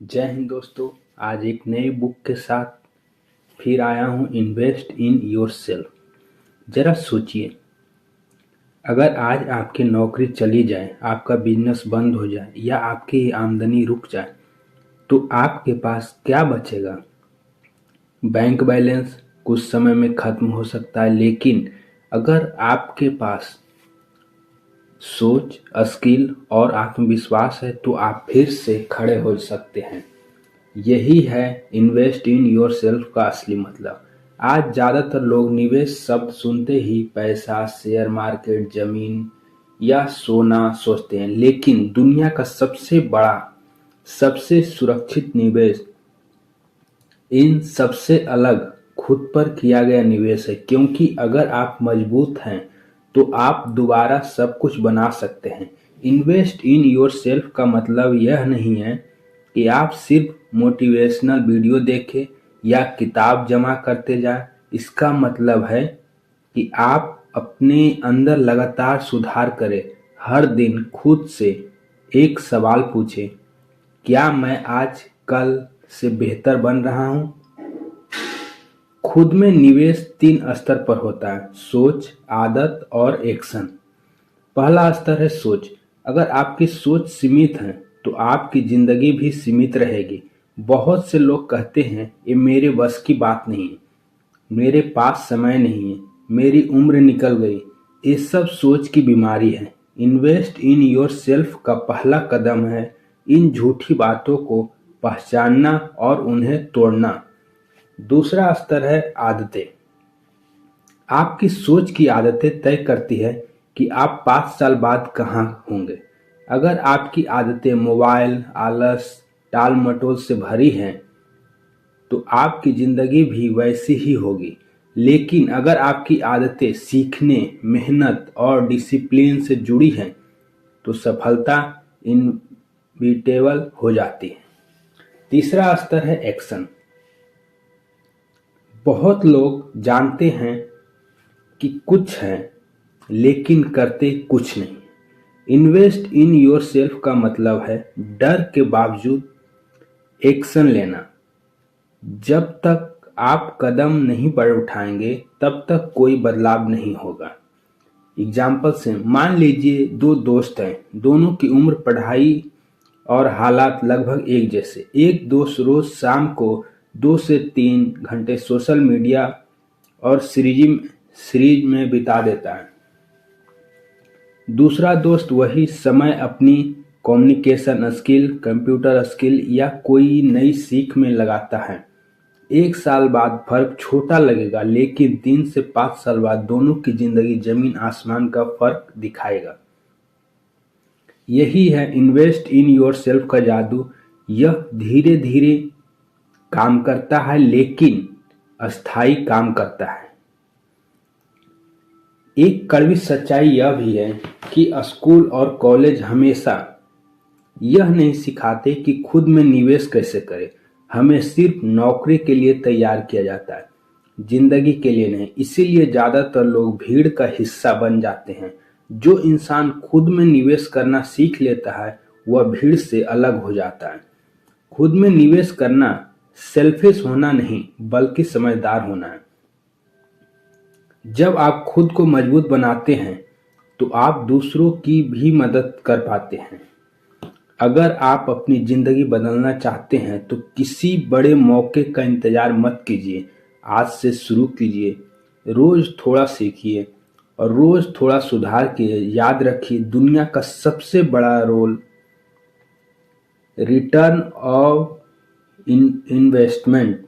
जय हिंद दोस्तों। आज एक नई बुक के साथ फिर आया हूँ। Invest in yourself. जरा सोचिए, अगर आज आपकी नौकरी चली जाए, आपका बिजनेस बंद हो जाए या आपकी आमदनी रुक जाए तो आपके पास क्या बचेगा? बैंक बैलेंस कुछ समय में खत्म हो सकता है, लेकिन अगर आपके पास सोच, स्किल और आत्मविश्वास है तो आप फिर से खड़े हो सकते हैं। यही है इन्वेस्ट इन योरसेल्फ का असली मतलब। आज ज्यादातर लोग निवेश शब्द सुनते ही पैसा, शेयर मार्केट, जमीन या सोना सोचते हैं, लेकिन दुनिया का सबसे बड़ा, सबसे सुरक्षित निवेश इन सबसे अलग खुद पर किया गया निवेश है। क्योंकि अगर आप मजबूत हैं तो आप दोबारा सब कुछ बना सकते हैं। इन्वेस्ट इन योरसेल्फ का मतलब यह नहीं है कि आप सिर्फ मोटिवेशनल वीडियो देखें या किताब जमा करते जाएं। इसका मतलब है कि आप अपने अंदर लगातार सुधार करें। हर दिन खुद से एक सवाल पूछें, क्या मैं आज कल से बेहतर बन रहा हूं? खुद में निवेश 3 स्तर पर होता है: सोच, आदत और एक्शन। पहला स्तर है सोच। अगर आपकी सोच सीमित है तो आपकी जिंदगी भी सीमित रहेगी। बहुत से लोग कहते हैं, ये मेरे बस की बात नहीं है, मेरे पास समय नहीं है, मेरी उम्र निकल गई। ये सब सोच की बीमारी है। इन्वेस्ट इन योरसेल्फ का पहला कदम है इन झूठी बातों को पहचानना और उन्हें तोड़ना। दूसरा स्तर है आदतें। आपकी सोच की आदतें तय करती है कि आप 5 साल बाद कहाँ होंगे। अगर आपकी आदतें मोबाइल, आलस, टाल मटोल से भरी हैं तो आपकी जिंदगी भी वैसी ही होगी। लेकिन अगर आपकी आदतें सीखने, मेहनत और डिसिप्लिन से जुड़ी हैं तो सफलता इनविटेबल हो जाती है। तीसरा स्तर है एक्शन। बहुत लोग जानते हैं कि कुछ है लेकिन करते कुछ नहीं। इन्वेस्ट इन योरसेल्फ का मतलब है डर के बावजूद एक्शन लेना। जब तक आप कदम नहीं बढ़ उठाएंगे तब तक कोई बदलाव नहीं होगा। एग्जाम्पल से मान लीजिए, 2 दोस्त हैं, दोनों की उम्र, पढ़ाई और हालात लगभग एक जैसे। एक दोस्त रोज शाम को 2 से 3 घंटे सोशल मीडिया और सीरीज में बिता देता है। दूसरा दोस्त वही समय अपनी कम्युनिकेशन स्किल, कंप्यूटर स्किल या कोई नई सीख में लगाता है। 1 साल बाद फर्क छोटा लगेगा, लेकिन 3 से 5 साल बाद दोनों की जिंदगी जमीन आसमान का फर्क दिखाएगा। यही है इन्वेस्ट इन योरसेल्फ का जादू। यह धीरे धीरे काम करता है, लेकिन अस्थाई काम करता है। एक कड़वी सच्चाई यह भी है कि स्कूल और कॉलेज हमेशा यह नहीं सिखाते कि खुद में निवेश कैसे करें। हमें सिर्फ नौकरी के लिए तैयार किया जाता है, जिंदगी के लिए नहीं। इसीलिए ज्यादातर लोग भीड़ का हिस्सा बन जाते हैं। जो इंसान खुद में निवेश करना सीख लेता है वह भीड़ से अलग हो जाता है। खुद में निवेश करना सेल्फिश होना नहीं, बल्कि समझदार होना है। जब आप खुद को मजबूत बनाते हैं तो आप दूसरों की भी मदद कर पाते हैं। अगर आप अपनी जिंदगी बदलना चाहते हैं तो किसी बड़े मौके का इंतजार मत कीजिए। आज से शुरू कीजिए। रोज थोड़ा सीखिए और रोज थोड़ा सुधार कीजिए। याद रखिए, दुनिया का सबसे बड़ा रोल रिटर्न ऑफ इन्वेस्टमेंट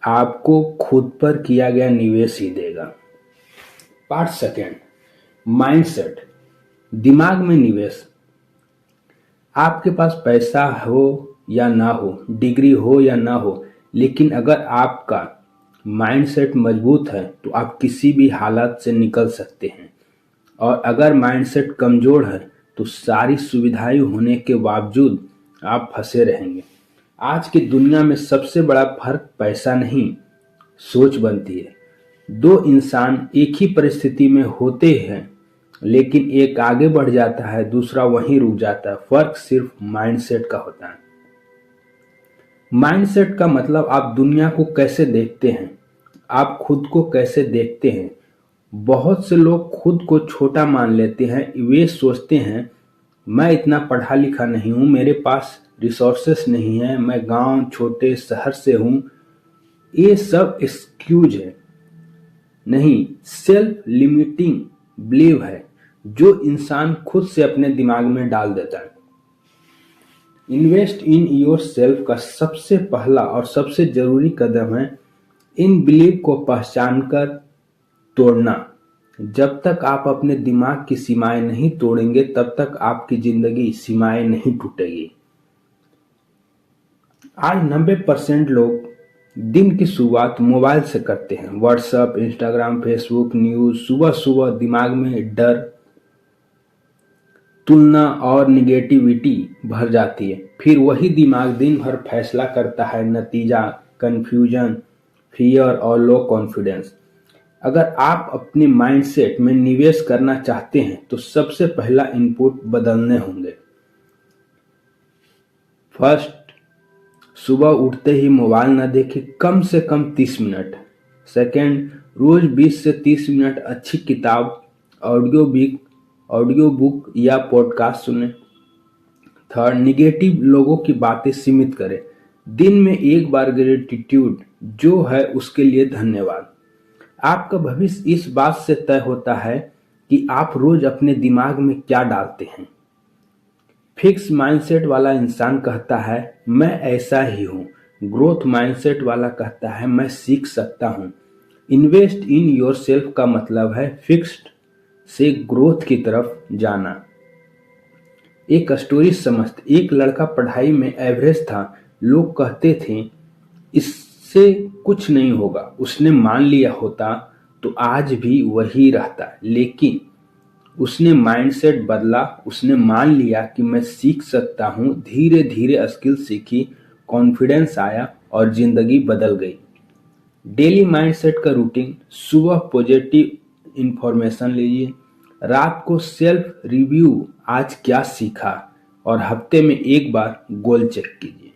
आपको खुद पर किया गया निवेश ही देगा। पार्ट सेकेंड, माइंडसेट, दिमाग में निवेश। आपके पास पैसा हो या ना हो, डिग्री हो या ना हो, लेकिन अगर आपका माइंडसेट मजबूत है तो आप किसी भी हालात से निकल सकते हैं। और अगर माइंडसेट कमजोर है तो सारी सुविधाएं होने के बावजूद आप फंसे रहेंगे। आज की दुनिया में सबसे बड़ा फर्क पैसा नहीं, सोच बनती है। 2 इंसान एक ही परिस्थिति में होते हैं, लेकिन एक आगे बढ़ जाता है, दूसरा वहीं रुक जाता है। फर्क सिर्फ माइंडसेट का होता है। माइंडसेट का मतलब आप दुनिया को कैसे देखते हैं, आप खुद को कैसे देखते हैं। बहुत से लोग खुद को छोटा मान लेते हैं। वे सोचते हैं मैं इतना पढ़ा लिखा नहीं हूँ, मेरे पास रिसोर्सेस नहीं है, मैं गांव छोटे शहर से हूँ। ये सब एक्सक्यूज है, नहीं, सेल्फ लिमिटिंग बिलीव है जो इंसान खुद से अपने दिमाग में डाल देता है। इन्वेस्ट इन योर सेल्फ का सबसे पहला और सबसे जरूरी कदम है इन बिलीव को पहचान कर तोड़ना। जब तक आप अपने दिमाग की सीमाएं नहीं तोड़ेंगे तब तक आपकी जिंदगी सीमाएं नहीं टूटेगी। आज 90% लोग दिन की शुरुआत मोबाइल से करते हैं। WhatsApp, Instagram, Facebook, news. सुबह सुबह दिमाग में डर, तुलना और निगेटिविटी भर जाती है। फिर वही दिमाग दिन भर फैसला करता है, नतीजा कंफ्यूजन, फियर और लो कॉन्फिडेंस। अगर आप अपने माइंडसेट में निवेश करना चाहते हैं तो सबसे पहला इनपुट बदलने होंगे। फर्स्ट, सुबह उठते ही मोबाइल न देखें, कम से कम 30 मिनट। सेकंड, रोज 20 से 30 मिनट अच्छी किताब, ऑडियो बुक या पॉडकास्ट सुनें। थर्ड, निगेटिव लोगों की बातें सीमित करें। दिन में एक बार ग्रेटिट्यूड जो है उसके लिए धन्यवाद। आपका भविष्य इस बात से तय होता है कि आप रोज अपने दिमाग में क्या डालते हैं। फिक्स माइंडसेट वाला इंसान कहता है मैं ऐसा ही हूं। ग्रोथ माइंडसेट वाला कहता है मैं सीख सकता हूं। इन्वेस्ट इन योर सेल्फ का मतलब है फिक्स्ड से ग्रोथ की तरफ जाना। एक स्टोरी समझते, एक लड़का पढ़ाई में एवरेज था। लोग कहते थे इससे कुछ नहीं होगा। उसने मान लिया होता तो आज भी वही रहता, लेकिन उसने माइंडसेट बदला। उसने मान लिया कि मैं सीख सकता हूं। धीरे धीरे स्किल सीखी, कॉन्फिडेंस आया और जिंदगी बदल गई। डेली माइंडसेट का रूटीन: सुबह पॉजिटिव इंफॉर्मेशन लीजिए, रात को सेल्फ रिव्यू, आज क्या सीखा, और हफ्ते में एक बार गोल चेक कीजिए।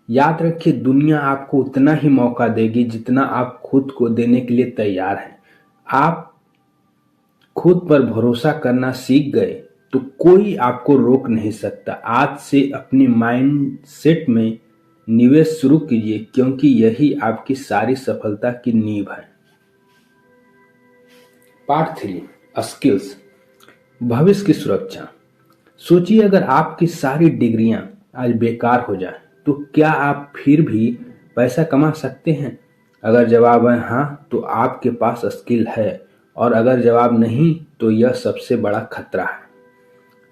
याद रखिए, दुनिया आपको उतना ही मौका देगी जितना आप खुद को देने के लिए तैयार हैं। आप खुद पर भरोसा करना सीख गए तो कोई आपको रोक नहीं सकता। आज से अपने माइंडसेट में निवेश शुरू कीजिए, क्योंकि यही आपकी सारी सफलता की नींव है। पार्ट 3, स्किल्स, भविष्य की सुरक्षा। सोचिए अगर आपकी सारी डिग्रियां आज बेकार हो जाए तो क्या आप फिर भी पैसा कमा सकते हैं? अगर जवाब है हाँ तो आपके पास स्किल है, और अगर जवाब नहीं तो यह सबसे बड़ा खतरा है।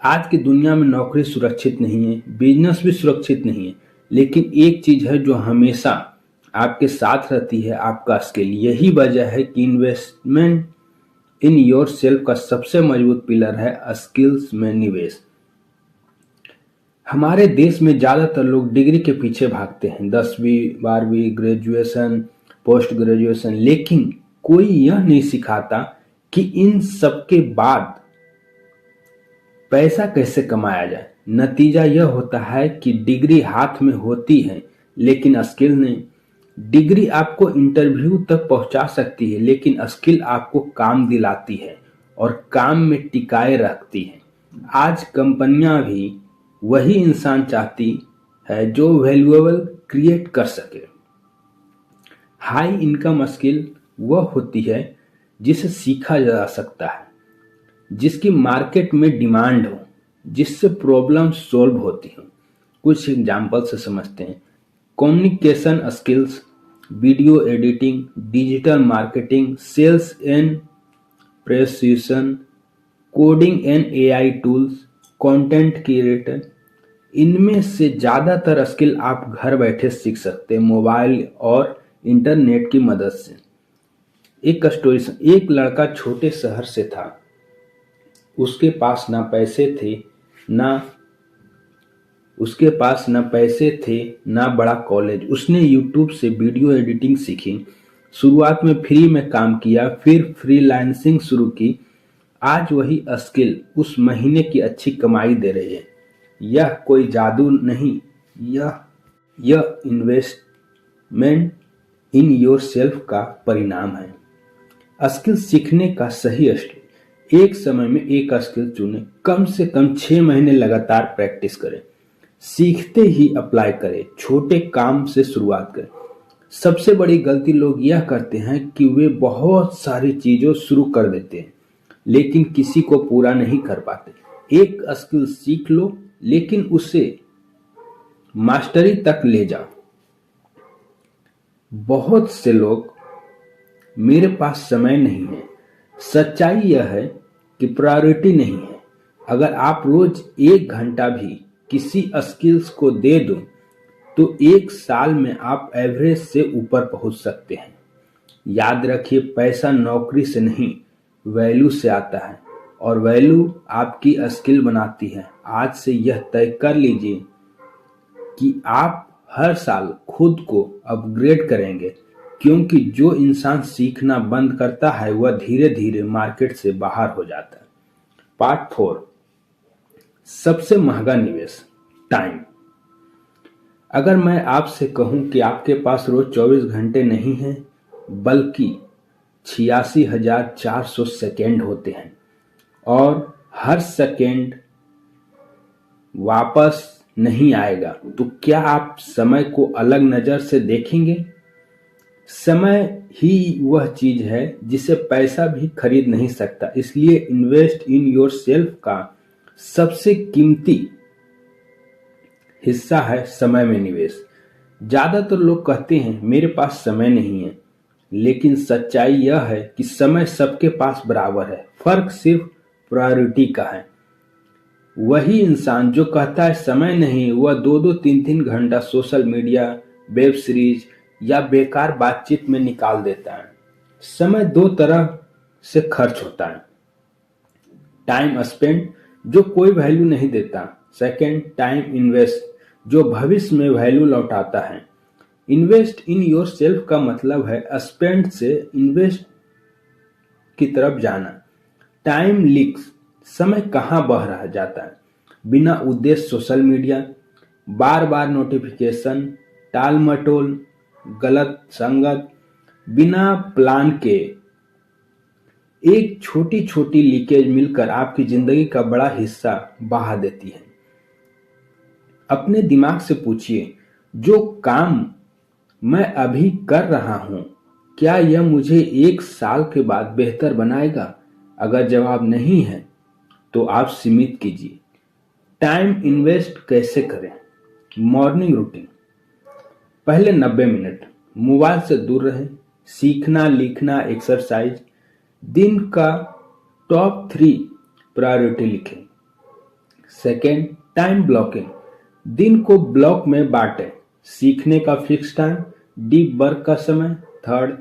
आज की दुनिया में नौकरी सुरक्षित नहीं है, बिजनेस भी सुरक्षित नहीं है, लेकिन एक चीज है जो हमेशा आपके साथ रहती है, आपका स्किल। यही वजह है कि इन्वेस्टमेंट इन योर सेल्फ का सबसे मजबूत पिलर है स्किल्स में निवेश। हमारे देश में ज्यादातर लोग डिग्री के पीछे भागते हैं, 10वीं 12वीं, ग्रेजुएशन, पोस्ट ग्रेजुएशन, लेकिन कोई यह नहीं सिखाता कि इन सब के बाद पैसा कैसे कमाया जाए। नतीजा यह होता है कि डिग्री हाथ में होती है लेकिन स्किल नहीं। डिग्री आपको इंटरव्यू तक पहुंचा सकती है, लेकिन स्किल आपको काम दिलाती है और काम में टिकाए रखती है। आज कंपनियां भी वही इंसान चाहती है जो वैल्यूएबल क्रिएट कर सके। हाई इनकम स्किल वह होती है जिसे सीखा जा सकता है, जिसकी मार्केट में डिमांड हो, जिससे प्रॉब्लम सॉल्व होती हो। कुछ एग्जाम्पल से समझते हैं। Communication skills, video editing, digital marketing, sales and presentation, coding and AI tools, content creator. इनमें से ज़्यादातर स्किल आप घर बैठे सीख सकते हैं मोबाइल और इंटरनेट की मदद से। एक स्टोरी, एक लड़का छोटे शहर से था। उसके पास ना पैसे थे ना बड़ा कॉलेज। उसने यूट्यूब से वीडियो एडिटिंग सीखी। शुरुआत में फ्री में काम किया, फिर फ्रीलांसिंग शुरू की। आज वही स्किल उस महीने की अच्छी कमाई दे रही है। यह कोई जादू नहीं, यह यह इन्वेस्टमेंट इन योर सेल्फ का परिणाम है। स्किल सीखने का सही स्टेप, एक समय में एक स्किल चुनें, कम से कम 6 महीने लगातार प्रैक्टिस करें, सीखते ही अप्लाई करें, छोटे काम से शुरुआत करें। सबसे बड़ी गलती लोग यह करते हैं कि वे बहुत सारी चीजों शुरू कर देते हैं लेकिन किसी को पूरा नहीं कर पाते। एक स्किल सीख लो लेकिन उसे मास्टरी तक ले जाओ। बहुत से लोग मेरे पास समय नहीं है। सच्चाई यह है कि प्रायोरिटी नहीं है। अगर आप रोज 1 घंटा भी किसी स्किल्स को दे दो तो 1 साल में आप एवरेज से ऊपर पहुंच सकते हैं। याद रखिए, पैसा नौकरी से नहीं वैल्यू से आता है और वैल्यू आपकी स्किल बनाती है। आज से यह तय कर लीजिए कि आप हर साल खुद को अपग्रेड करेंगे, क्योंकि जो इंसान सीखना बंद करता है वह धीरे धीरे मार्केट से बाहर हो जाता है। पार्ट 4, सबसे महंगा निवेश, टाइम। अगर मैं आपसे कहूं कि आपके पास रोज 24 घंटे नहीं हैं बल्कि 86,400 सेकेंड होते हैं और हर सेकेंड वापस नहीं आएगा, तो क्या आप समय को अलग नजर से देखेंगे? समय ही वह चीज है जिसे पैसा भी खरीद नहीं सकता। इसलिए इन्वेस्ट इन योर सेल्फ का सबसे कीमती हिस्सा है समय में निवेश। ज्यादातर लोग कहते हैं मेरे पास समय नहीं है, लेकिन सच्चाई यह है कि समय सबके पास बराबर है, फर्क सिर्फ प्रायोरिटी का है। वही इंसान जो कहता है समय नहीं, वह 2-2, 3-3 घंटा सोशल मीडिया, वेब सीरीज या बेकार बातचीत में निकाल देता है। समय 2 तरह से खर्च होता है। टाइम स्पेंड, जो कोई वैल्यू नहीं देता। सेकेंड, टाइम इन्वेस्ट, जो भविष्य में वैल्यू लौटाता है। इन्वेस्ट इन योर सेल्फ का मतलब है स्पेंड से इन्वेस्ट की तरफ जाना। टाइम लीक्स, समय कहाँ बह रहा जाता है। बिना उद्देश्य सोशल मीडिया, बार बार नोटिफिकेशन, टाल मटोल, गलत संगत, बिना प्लान के। एक छोटी छोटी लीकेज मिलकर आपकी जिंदगी का बड़ा हिस्सा बहा देती है। अपने दिमाग से पूछिए, जो काम मैं अभी कर रहा हूं क्या यह मुझे 1 साल के बाद बेहतर बनाएगा? अगर जवाब नहीं है तो आप सीमित कीजिए। टाइम इन्वेस्ट कैसे करें? मॉर्निंग रूटीन, पहले 90 मिनट मोबाइल से दूर रहें। सीखना, लिखना, एक्सरसाइज, दिन का टॉप 3 प्रायोरिटी लिखें। सेकेंड, टाइम ब्लॉकिंग, दिन को ब्लॉक में बांटें। सीखने का फिक्स टाइम, डीप वर्क का समय। Third,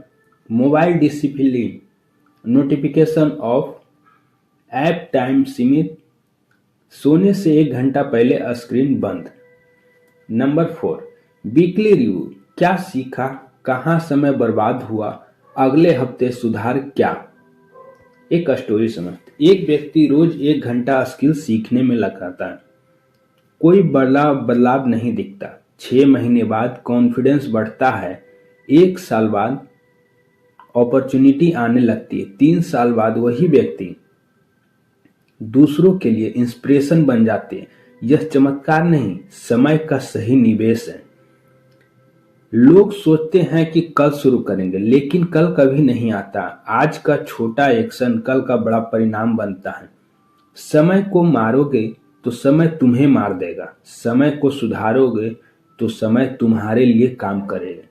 mobile discipline, notification of, app time सीमित, सोने से 1 घंटा पहले स्क्रीन बंद। नंबर 4, वीकली रिव्यू, क्या सीखा, कहाँ समय बर्बाद हुआ, अगले हफ्ते सुधार क्या। एक स्टोरी समझते। एक व्यक्ति रोज 1 घंटा स्किल सीखने में लगाता है। कोई बड़ा बदलाव नहीं दिखता। 6 महीने बाद कॉन्फिडेंस बढ़ता है। 1 साल बाद अपॉर्चुनिटी आने लगती है। 3 साल बाद वही व्यक्ति दूसरों के लिए इंस्पिरेशन बन जाते हैं। यह चमत्कार नहीं, समय का सही निवेश है। लोग सोचते हैं कि कल शुरू करेंगे, लेकिन कल कभी नहीं आता। आज का छोटा एक्शन कल का बड़ा परिणाम बनता है। समय को मारोगे तो समय तुम्हें मार देगा। समय को सुधारोगे तो समय तुम्हारे लिए काम करेगा।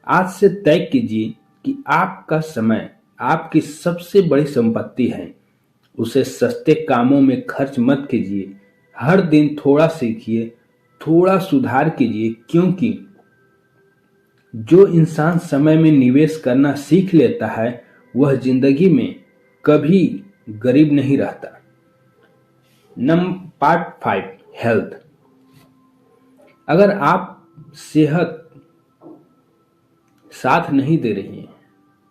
आज से तय कीजिए कि आपका समय आपकी सबसे बड़ी संपत्ति है। उसे सस्ते कामों में खर्च मत कीजिए। हर दिन थोड़ा सीखिए, थोड़ा सुधार कीजिए, क्योंकि जो इंसान समय में निवेश करना सीख लेता है वह जिंदगी में कभी गरीब नहीं रहता। Part 5, health. अगर आप सेहत साथ नहीं दे रही है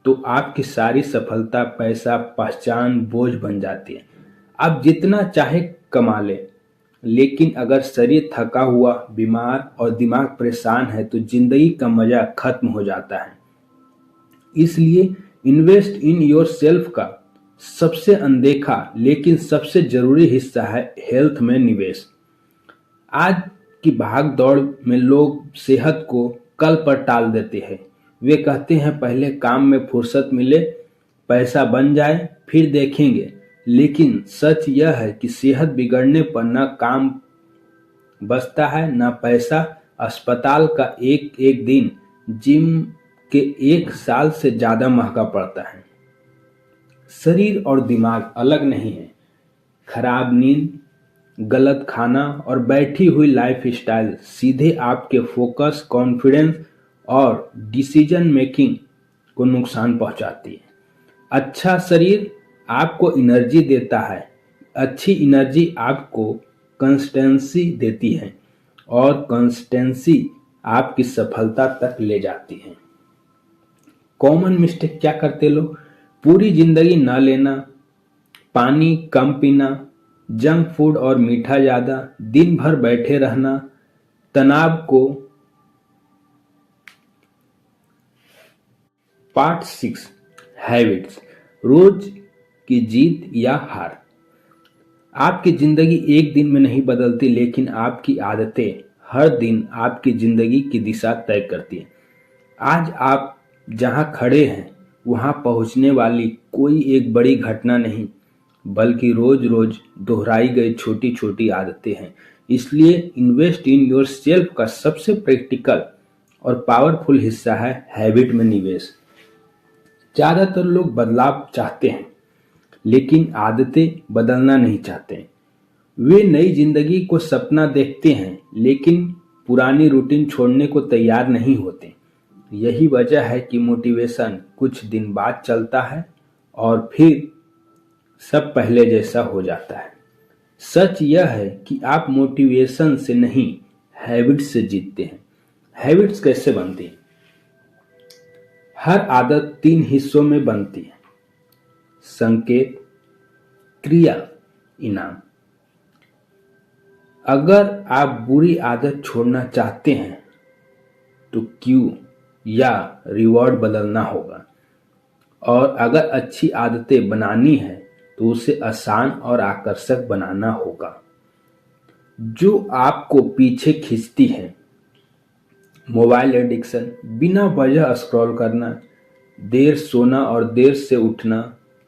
तो आपकी सारी सफलता, पैसा, पहचान बोझ बन जाती है। आप जितना चाहे कमा ले, लेकिन अगर शरीर थका हुआ, बीमार और दिमाग परेशान है तो जिंदगी का मजा खत्म हो जाता है। इसलिए इन्वेस्ट इन योर सेल्फ का सबसे अनदेखा लेकिन सबसे जरूरी हिस्सा है हेल्थ में निवेश। आज की भाग दौड़ में लोग सेहत को कल पर टाल देते हैं। वे कहते हैं पहले काम में फुर्सत मिले, पैसा बन जाए फिर देखेंगे। लेकिन सच यह है कि सेहत बिगड़ने पर न काम बचता है न पैसा। अस्पताल का एक एक दिन जिम के एक साल से ज्यादा महंगा पड़ता है। शरीर और दिमाग अलग नहीं है। खराब नींद, गलत खाना और बैठी हुई लाइफस्टाइल सीधे आपके फोकस, कॉन्फिडेंस और डिसीजन मेकिंग को नुकसान पहुंचाती है। अच्छा शरीर आपको एनर्जी देता है, अच्छी एनर्जी आपको कंसिस्टेंसी देती है और कंसिस्टेंसी आपकी सफलता तक ले जाती है। कॉमन मिस्टेक क्या करते लोग? पूरी जिंदगी ना लेना, पानी कम पीना, जंक फूड और मीठा ज्यादा, दिन भर बैठे रहना, तनाव को। पार्ट 6, हैबिट्स, रोज की जीत या हार। आपकी जिंदगी एक दिन में नहीं बदलती, लेकिन आपकी आदतें हर दिन आपकी जिंदगी की दिशा तय करती हैं। आज आप जहां खड़े हैं वहां पहुंचने वाली कोई एक बड़ी घटना नहीं, बल्कि रोज रोज दोहराई गई छोटी छोटी आदतें हैं। इसलिए इन्वेस्ट इन योर सेल्फ का सबसे प्रैक्टिकल और पावरफुल हिस्सा है हैबिट में निवेश। ज्यादातर लोग बदलाव चाहते हैं लेकिन आदतें बदलना नहीं चाहते। वे नई जिंदगी को सपना देखते हैं लेकिन पुरानी रूटीन छोड़ने को तैयार नहीं होते। यही वजह है कि मोटिवेशन कुछ दिन बाद चलता है और फिर सब पहले जैसा हो जाता है। सच यह है कि आप मोटिवेशन से नहीं, हैबिट्स से जीतते हैं। हैबिट्स कैसे बनती हैं? हर आदत 3 हिस्सों में बनती है: संकेत, क्रिया, इनाम। अगर आप बुरी आदत छोड़ना चाहते हैं तो क्यू या रिवॉर्ड बदलना होगा, और अगर अच्छी आदतें बनानी है तो उसे आसान और आकर्षक बनाना होगा। जो आपको पीछे खींचती है: मोबाइल एडिक्शन, बिना वजह स्क्रॉल करना, देर सोना और देर से उठना,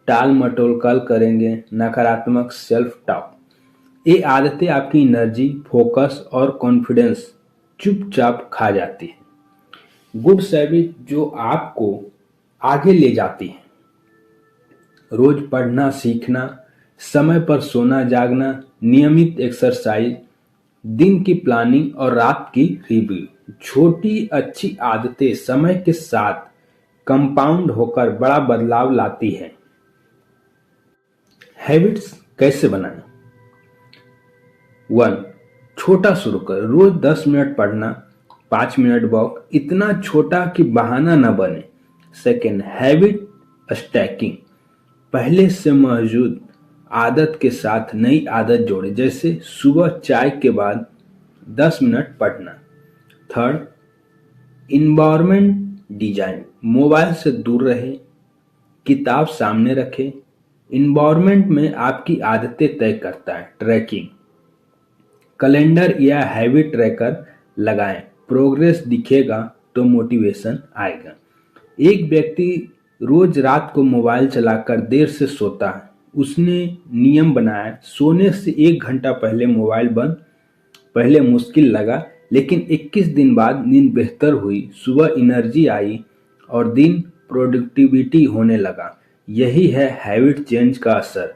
टाल मटोल कल करेंगे, नकारात्मक सेल्फ टॉक। ये आदतें आपकी एनर्जी, फोकस और कॉन्फिडेंस चुपचाप खा जाती है। गुड हैबिट जो आपको आगे ले जाती है: रोज पढ़ना सीखना, समय पर सोना जागना, नियमित एक्सरसाइज, दिन की प्लानिंग और रात की रिव्यू। छोटी अच्छी आदतें समय के साथ कंपाउंड होकर बड़ा बदलाव लाती है। हैबिट्स कैसे बनाएं? 1, छोटा शुरू कर। रोज 10 मिनट पढ़ना, 5 मिनट वॉक, इतना छोटा कि बहाना न बने। 2, हैबिट स्टैकिंग, पहले से मौजूद आदत के साथ नई आदत जोड़े, जैसे सुबह चाय के बाद 10 मिनट पढ़ना। 3, इन्वायरमेंट डिजाइन, मोबाइल से दूर रहे, किताब सामने रखें। इन्वायरमेंट में आपकी आदतें तय करता है। ट्रैकिंग, कैलेंडर या हैबिट ट्रैकर लगाएं, प्रोग्रेस दिखेगा तो मोटिवेशन आएगा। एक व्यक्ति रोज रात को मोबाइल चलाकर देर से सोता है। उसने नियम बनाया, सोने से 1 घंटा पहले मोबाइल बंद। पहले मुश्किल लगा, लेकिन 21 दिन बाद नींद बेहतर हुई, सुबह एनर्जी आई और दिन प्रोडक्टिविटी होने लगा। यही है हैबिट चेंज का असर।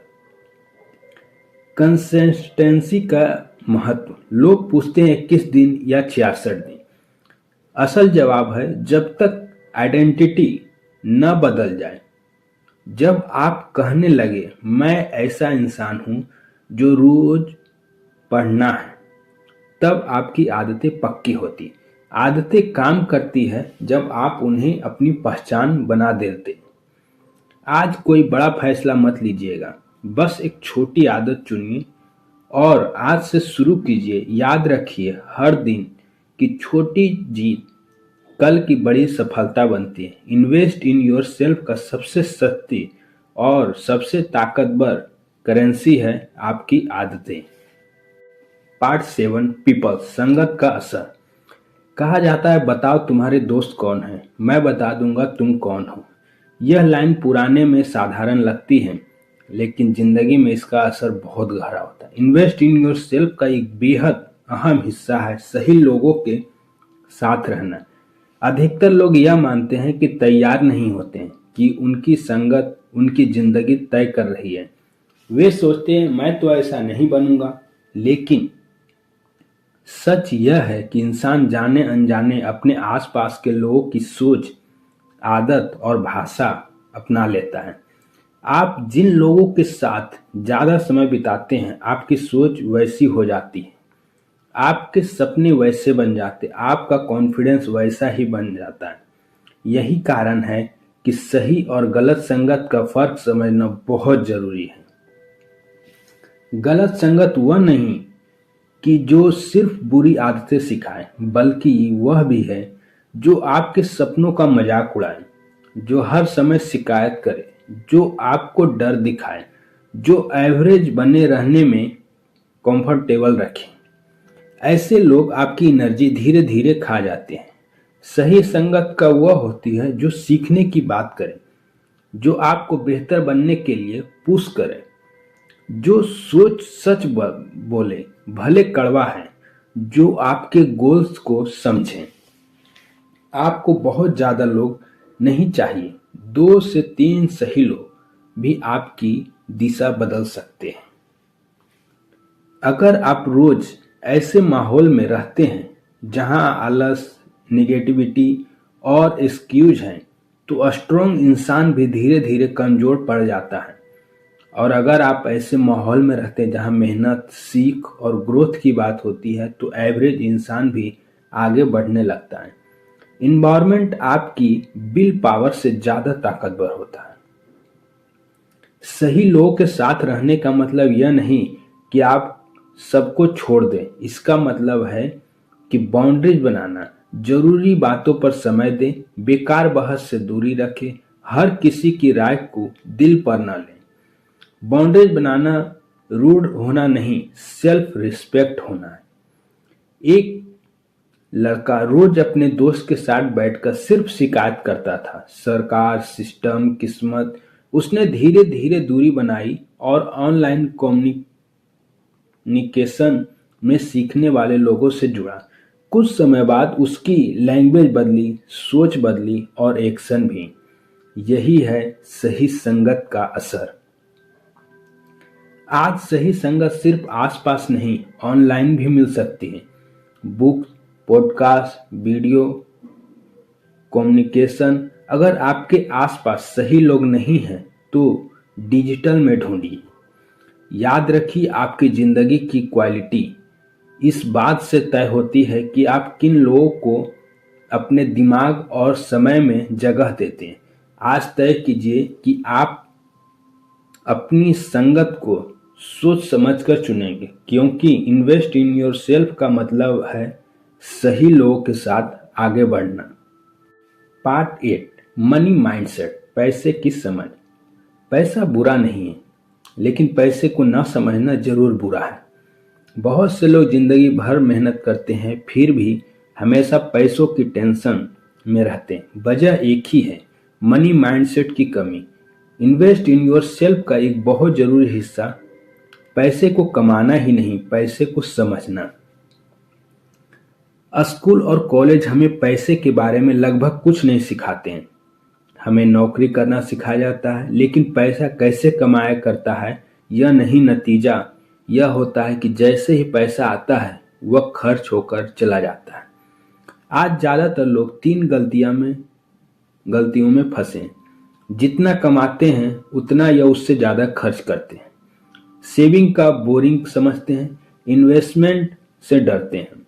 कंसिस्टेंसी का महत्व, लोग पूछते हैं 21 दिन या 66 दिन। असल जवाब है जब तक आइडेंटिटी न बदल जाए। जब आप कहने लगे मैं ऐसा इंसान हूं जो रोज पढ़ना है, तब आपकी आदतें पक्की होती। आदतें काम करती है जब आप उन्हें अपनी पहचान बना देते। आज कोई बड़ा फैसला मत लीजिएगा, बस एक छोटी आदत चुनिए और आज से शुरू कीजिए। याद रखिए, हर दिन की छोटी जीत कल की बड़ी सफलता बनती है। इन्वेस्ट इन योर सेल्फ का सबसे सस्ती और सबसे ताकतवर करेंसी है आपकी आदतें। पार्ट 7, पीपल, संगत का असर। कहा जाता है, बताओ तुम्हारे दोस्त कौन है, मैं बता दूंगा तुम कौन हो। यह लाइन पुराने में साधारण लगती है, लेकिन जिंदगी में इसका असर बहुत गहरा होता है। इन्वेस्ट इन योर सेल्फ का एक बेहद अहम हिस्सा है सही लोगों के साथ रहना। अधिकतर लोग यह मानते हैं कि तैयार नहीं होते हैं कि उनकी संगत उनकी जिंदगी तय कर रही है। वे सोचते हैं, मैं तो ऐसा नहीं बनूंगा। लेकिन सच यह है कि इंसान जाने अनजाने अपने आसपास के लोगों की सोच, आदत और भाषा अपना लेता है। आप जिन लोगों के साथ ज्यादा समय बिताते हैं, आपकी सोच वैसी हो जाती है, आपके सपने वैसे बन जाते, आपका कॉन्फिडेंस वैसा ही बन जाता है। यही कारण है कि सही और गलत संगत का फर्क समझना बहुत जरूरी है। गलत संगत वह नहीं कि जो सिर्फ बुरी आदतें सिखाए, बल्कि वह भी है जो आपके सपनों का मजाक उड़ाए, जो हर समय शिकायत करे, जो आपको डर दिखाए, जो एवरेज बने रहने में कंफर्टेबल रखे। ऐसे लोग आपकी एनर्जी धीरे धीरे खा जाते हैं। सही संगत का वह होती है जो सीखने की बात करे, जो आपको बेहतर बनने के लिए पुश करे, जो सोच सच बोले, भले कड़वा है, जो आपके गोल्स को समझे। आपको बहुत ज्यादा लोग नहीं चाहिए, 2 से 3 सही लोग भी आपकी दिशा बदल सकते हैं। अगर आप रोज ऐसे माहौल में रहते हैं जहां आलस, नेगेटिविटी और एक्सक्यूज हैं, तो स्ट्रॉन्ग इंसान भी धीरे धीरे कमजोर पड़ जाता है। और अगर आप ऐसे माहौल में रहते हैं जहां मेहनत, सीख और ग्रोथ की बात होती है, तो एवरेज इंसान भी आगे बढ़ने लगता है। इन्वायरमेंट आपकी विल पावर से ज्यादा ताकतवर होता है। सही लोगों के साथ रहने का मतलब यह नहीं कि आप सबको छोड़ दें। इसका मतलब है कि बाउंड्रीज बनाना, जरूरी बातों पर समय दें, बेकार बहस से दूरी रखें, हर किसी की राय को दिल पर न लें। बाउंड्रीज बनाना रूड होना नहीं, सेल्फ रिस्पेक्ट होना है। एक लड़का रोज अपने दोस्त के साथ बैठकर सिर्फ शिकायत करता था, सरकार, सिस्टम, किस्मत। उसने धीरे धीरे दूरी बनाई और ऑनलाइन कम्युनिकेशन में सीखने वाले लोगों से जुड़ा। कुछ समय बाद उसकी लैंग्वेज बदली, सोच बदली और एक्शन भी। यही है सही संगत का असर। आज सही संगत सिर्फ आसपास नहीं, ऑनलाइन भी मिल सकती है। Book, podcast, video, communication. अगर आपके आसपास सही लोग नहीं हैं, तो डिजिटल में ढूंढिए। याद रखिए, आपकी जिंदगी की क्वालिटी इस बात से तय होती है कि आप किन लोगों को अपने दिमाग और समय में जगह देते हैं। आज तय कीजिए कि आप अपनी संगत को सोच समझकर चुनेंगे, क्योंकि इन्वेस्ट इन योर सेल्फ का मतलब है सही लोगों के साथ आगे बढ़ना। पार्ट 8, मनी माइंडसेट, पैसे की समझ। पैसा बुरा नहीं है, लेकिन पैसे को न समझना जरूर बुरा है। बहुत से लोग जिंदगी भर मेहनत करते हैं, फिर भी हमेशा पैसों की टेंशन में रहते हैं। वजह एक ही है, मनी माइंडसेट की कमी। इन्वेस्ट इन योर सेल्फ का एक बहुत जरूरी हिस्सा पैसे को कमाना ही नहीं, पैसे को समझना। स्कूल और कॉलेज हमें पैसे के बारे में लगभग कुछ नहीं सिखाते हैं। हमें नौकरी करना सिखाया जाता है, लेकिन पैसा कैसे कमाया करता है यह नहीं। नतीजा यह होता है कि जैसे ही पैसा आता है, वह खर्च होकर चला जाता है। आज ज्यादातर लोग 3 गलतियों में फंसे हैं। जितना कमाते हैं उतना या उससे ज्यादा खर्च करते हैं, सेविंग का बोरिंग समझते हैं, इन्वेस्टमेंट से डरते हैं।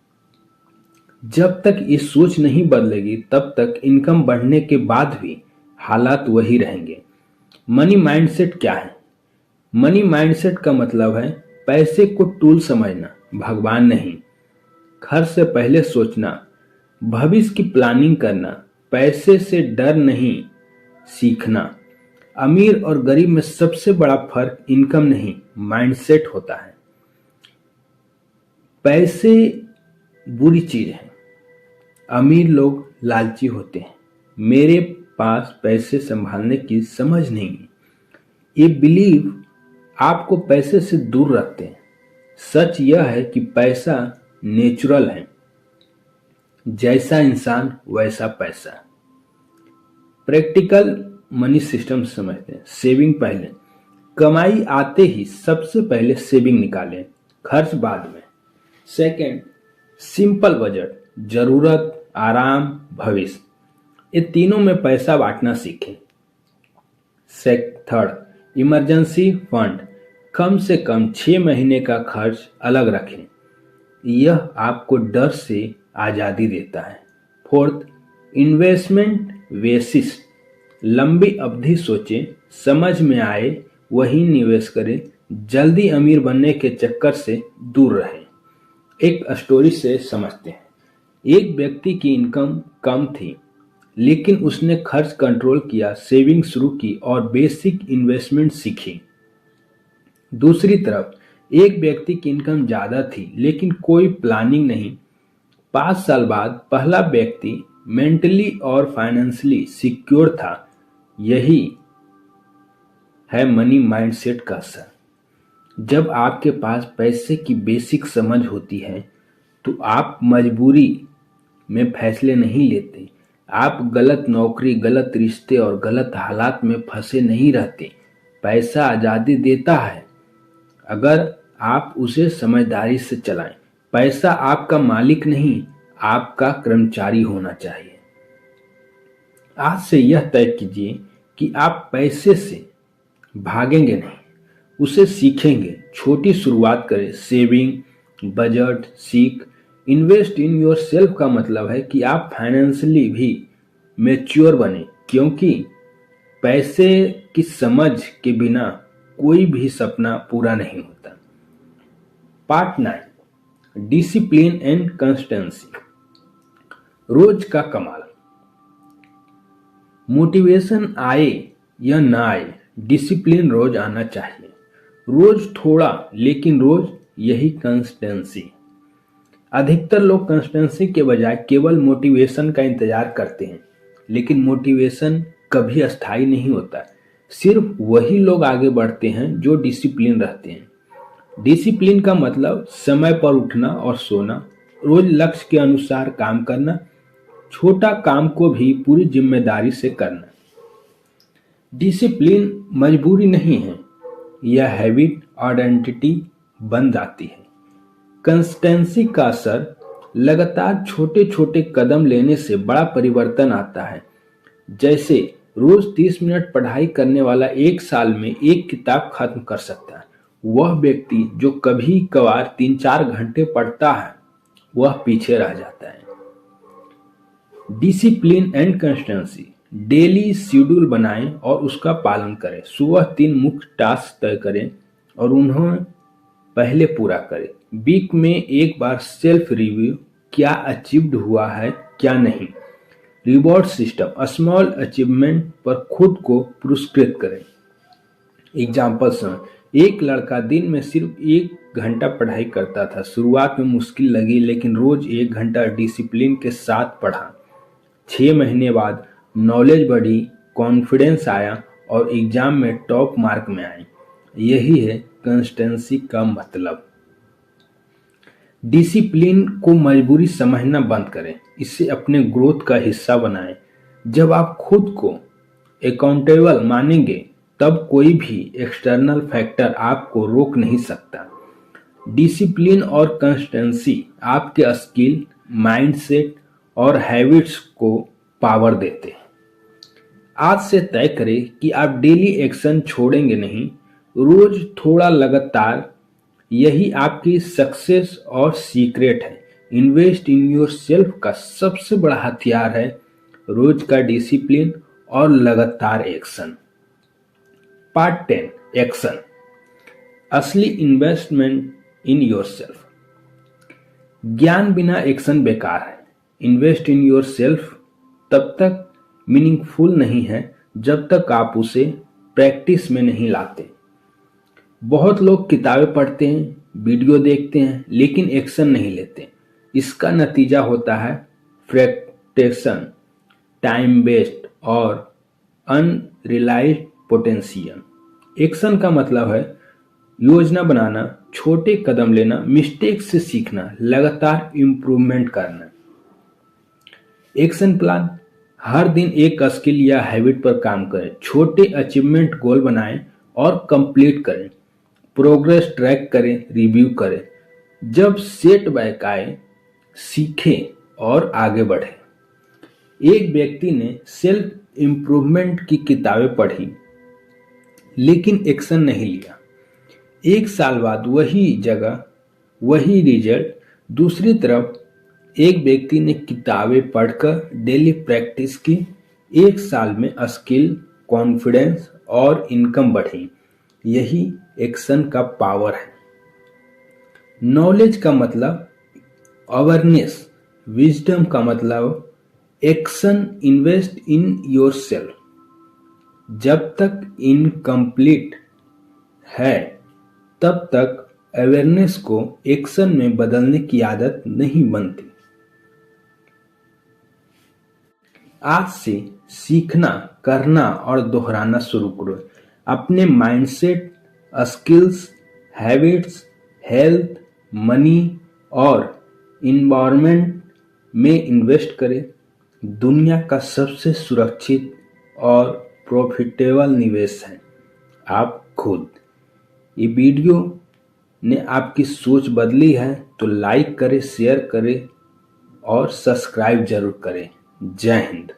जब तक ये सोच नहीं बदलेगी, तब तक इनकम बढ़ने के बाद भी हालात वही रहेंगे। मनी माइंडसेट क्या है? मनी माइंडसेट का मतलब है पैसे को टूल समझना, भगवान नहीं। खर्च से पहले सोचना, भविष्य की प्लानिंग करना, पैसे से डर नहीं, सीखना। अमीर और गरीब में सबसे बड़ा फर्क इनकम नहीं, माइंडसेट होता है। पैसे बुरी चीज है। अमीर लोग लालची होते हैं, मेरे पास पैसे संभालने की समझ नहीं है। ये बिलीव आपको पैसे से दूर रखते हैं। सच यह है कि पैसा नेचुरल है, जैसा इंसान वैसा पैसा। प्रैक्टिकल मनी सिस्टम समझते हैं। सेविंग पहले, कमाई आते ही सबसे पहले सेविंग निकालें, खर्च बाद में। सेकंड, सिंपल बजट, जरूरत, आराम, भविष्य, ये तीनों में पैसा बांटना सीखें। थर्ड, इमरजेंसी फंड, कम से कम 6 महीने का खर्च अलग रखें, यह आपको डर से आज़ादी देता है। फोर्थ, इन्वेस्टमेंट बेसिस, लंबी अवधि सोचें, समझ में आए वही निवेश करें, जल्दी अमीर बनने के चक्कर से दूर रहें। एक स्टोरी से समझते हैं। एक व्यक्ति की इनकम कम थी, लेकिन उसने खर्च कंट्रोल किया, सेविंग शुरू की और बेसिक इन्वेस्टमेंट सीखी। दूसरी तरफ एक व्यक्ति की इनकम ज्यादा थी, लेकिन कोई प्लानिंग नहीं। 5 साल बाद पहला व्यक्ति मेंटली और फाइनेंशियली सिक्योर था। यही है मनी माइंडसेट का असर। जब आपके पास पैसे की बेसिक समझ होती है तो आप मजबूरी में फैसले नहीं लेते। आप गलत नौकरी, गलत रिश्ते और गलत हालात में फंसे नहीं रहते। पैसा आज़ादी देता है अगर आप उसे समझदारी से चलाएं। पैसा आपका मालिक नहीं, आपका कर्मचारी होना चाहिए। आज से यह तय कीजिए कि आप पैसे से भागेंगे नहीं, उसे सीखेंगे। छोटी शुरुआत करें, सेविंग, बजट, सीख। इन्वेस्ट इन योर सेल्फ का मतलब है कि आप फाइनेंशियली भी मैच्योर बने, क्योंकि पैसे की समझ के बिना कोई भी सपना पूरा नहीं होता। पार्ट 9, डिसिप्लिन एंड कंसिस्टेंसी, रोज का कमाल। मोटिवेशन आए या ना आए, डिसिप्लिन रोज आना चाहिए। रोज थोड़ा, लेकिन रोज, यही कंसिस्टेंसी। अधिकतर लोग कंसिस्टेंसी के बजाय केवल मोटिवेशन का इंतजार करते हैं, लेकिन मोटिवेशन कभी अस्थायी नहीं होता। सिर्फ वही लोग आगे बढ़ते हैं जो डिसिप्लिन रहते हैं। डिसिप्लिन का मतलब समय पर उठना और सोना, रोज लक्ष्य के अनुसार काम करना, छोटा काम को भी पूरी जिम्मेदारी से करना। डिसिप्लिन मजबूरी नहीं है, यह हैबिट आइडेंटिटी बन जाती है। कंसिस्टेंसी का असर, लगातार छोटे छोटे कदम लेने से बड़ा परिवर्तन आता है। जैसे रोज 30 मिनट पढ़ाई करने वाला 1 साल में 1 किताब खत्म कर सकता है। वह व्यक्ति जो कभी कभार 3-4 घंटे पढ़ता है, वह पीछे रह जाता है। Discipline and consistency, daily schedule बनाएं और उसका पालन करें। सुबह 3 मुख्य टास्क तय करें और उन्हें पहले पूरा करें। वीक में एक बार सेल्फ रिव्यू, क्या अचीव्ड हुआ है, क्या नहीं। रिवॉर्ड सिस्टम, स्मॉल अचीवमेंट पर खुद को पुरस्कृत करें। एग्जाम्पल सुनो। एक लड़का दिन में सिर्फ 1 घंटा पढ़ाई करता था। शुरुआत में मुश्किल लगी, लेकिन रोज 1 घंटा डिसिप्लिन के साथ पढ़ा। 6 महीने बाद नॉलेज बढ़ी, कॉन्फिडेंस आया और एग्जाम में टॉप मार्क में आए। यही है कंसिस्टेंसी का मतलब। डिसिप्लिन को मजबूरी समझना बंद करें, इसे अपने ग्रोथ का हिस्सा बनाएं। जब आप खुद को अकाउंटेबल मानेंगे, तब कोई भी एक्सटर्नल फैक्टर आपको रोक नहीं सकता। डिसिप्लिन और कंसिस्टेंसी आपके स्किल, माइंडसेट और हैबिट्स को पावर देते हैं। आज से तय करें कि आप डेली एक्शन छोड़ेंगे नहीं, रोज थोड़ा लगातार। यही आपकी सक्सेस और सीक्रेट है। इन्वेस्ट इन योर सेल्फ का सबसे बड़ा हथियार है रोज का डिसिप्लिन और लगातार एक्शन। Part 10, action. असली इन्वेस्टमेंट इन योरसेल्फ। ज्ञान बिना एक्शन बेकार है। इन्वेस्ट इन योरसेल्फ तब तक मीनिंगफुल नहीं है जब तक आप उसे प्रैक्टिस में नहीं लाते। बहुत लोग किताबें पढ़ते हैं, वीडियो देखते हैं, लेकिन एक्शन नहीं लेते। इसका नतीजा होता है फ्रस्ट्रेशन, टाइम वेस्ट और अनरियलाइज्ड पोटेंशियल। एक्शन का मतलब है योजना बनाना, छोटे कदम लेना, मिस्टेक से सीखना, लगातार इम्प्रूवमेंट करना। एक्शन प्लान: हर दिन एक स्किल या हैबिट पर काम करें, छोटे अचीवमेंट गोल बनाएं और कंप्लीट करें। प्रोग्रेस ट्रैक करें, रिव्यू करें। जब सेटबैक आए, सीखें और आगे बढ़ें। एक व्यक्ति ने सेल्फ इम्प्रूवमेंट की किताबें पढ़ी, लेकिन एक्शन नहीं लिया। 1 साल बाद वही जगह, वही रिजल्ट। दूसरी तरफ एक व्यक्ति ने किताबें पढ़कर डेली प्रैक्टिस की, 1 साल में स्किल, कॉन्फिडेंस और इनकम बढ़ी। यही एक्शन का पावर है। नॉलेज का मतलब अवेयरनेस, विजडम का मतलब एक्शन। इन्वेस्ट इन योरसेल्फ जब तक इनकम्प्लीट है, तब तक अवेयरनेस को एक्शन में बदलने की आदत नहीं बनती। आज से सीखना, करना और दोहराना शुरू करो। अपने mindset, skills, habits, health, money और इन्वायरमेंट में इन्वेस्ट करें। दुनिया का सबसे सुरक्षित और प्रॉफिटेबल निवेश है आप खुद। ये वीडियो ने आपकी सोच बदली है तो लाइक करें, शेयर करें और सब्सक्राइब जरूर करें। जय हिंद।